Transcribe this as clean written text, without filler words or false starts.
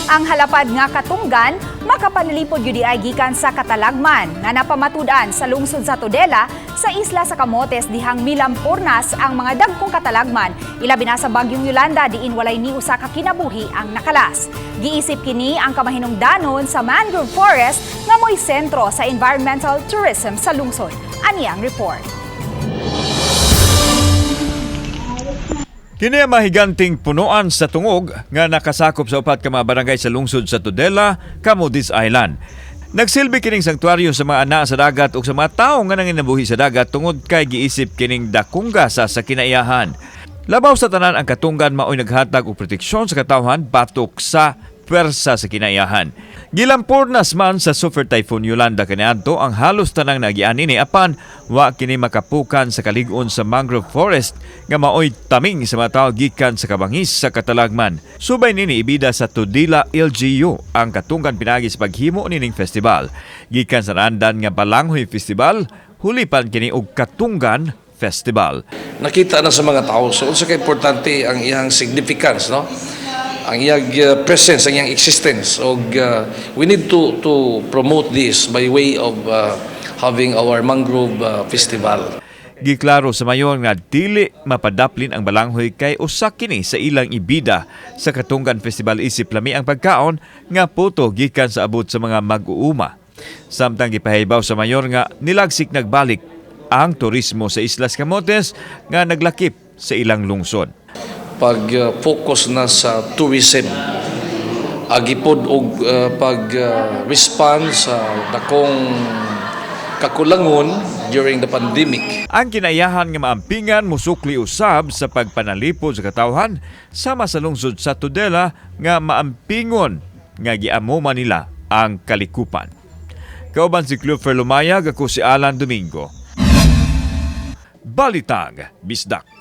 Ang halapad nga katunggan makapanlipod gyud ay gikan sa katalagman nga napamatud-an sa lungsod sa Tudela sa isla sa Camotes dihang milampurnas ang mga dagkong katalagman ilabi na sa bagyong Yolanda diin walay ni usa ka kinabuhi ang nakalas. Giisip kini ang kamahinungdanon sa mangrove forest nga moy sentro sa environmental tourism sa lungsod. Ani ang report. Kini ang mahiganting punuan sa tungog nga nakasakop sa upat ka mga barangay sa lungsod sa Tudela, Camotes Island. Nagsilbi kining sanktuaryo sa mga ana sa dagat ug sa mga tawo nga nanginabuhi sa dagat tungod kay giisip kining dakungga sa kinaiyahan. Labaw sa tanan ang katunggan maoy naghatag og proteksyon sa katawhan batok sa pwersa sa kinaiyahan. Gilampurnas man sa Super Typhoon Yolanda kaniadto ang halos tanang nagiani ni apan wa kini makapukan sa kalig-on sa mangrove forest nga maoy taming sa mga tawo gikan sa kabangis sa katalagman. Subay nini ibida sa Tudela LGU ang katunggan pinagi sa paghimo nining festival. Gikan sa randan nga Balanghoy Festival, hulipan kini og Katunggan Festival. Nakita na sa mga tao so unsa kay importante ang iyang significance, no? Ang iyang presence, ang iyang existence. Og we need to promote this by way of having our mangrove festival. Giklaro sa mayor nga dili mapadaplin ang balanghoy kay usa kini sa ilang ibida sa Katunggan Festival isip lami ang pagkaon nga puto gikan sa abot sa mga mag-uuma. Samtang gipahibaw sa mayor nga nilagsik nagbalik ang turismo sa Islas Camotes nga naglakip sa ilang lungsod. Pag-focus na sa tourism, agipod og pag-respond sa dakong kakulangon during the pandemic. Ang kinaiyahan nga maampingan musukli usab sa pagpanalipod sa katawhan sama sa lungsod sa Tudela nga maampingon nga giamuman nila ang kalikupan. Kauban si Clover Lumayag, ako si Alan Domingo. Balitang Bisdak.